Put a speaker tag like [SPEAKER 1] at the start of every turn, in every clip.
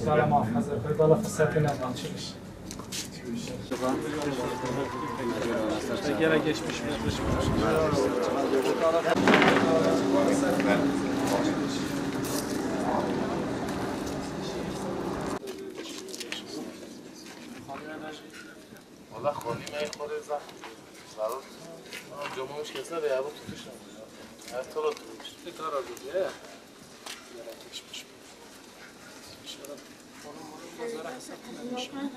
[SPEAKER 1] Sağlam muhafaza koyup Allah fırsatıyla açılış. Gene geçmişimiz
[SPEAKER 2] Valla خالی میخوره زخم ضرور جمعش کسا به یابو توش her taraf tutmuş.
[SPEAKER 1] tekrar alıyor ya.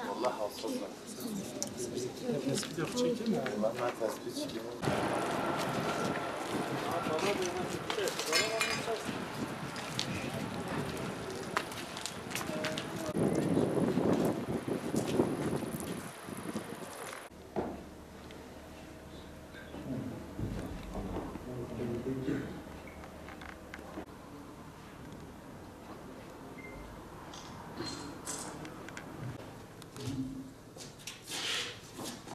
[SPEAKER 2] Valla hafızlar.
[SPEAKER 1] Tespit yok çekim mi?
[SPEAKER 2] Valla tespit çekimi.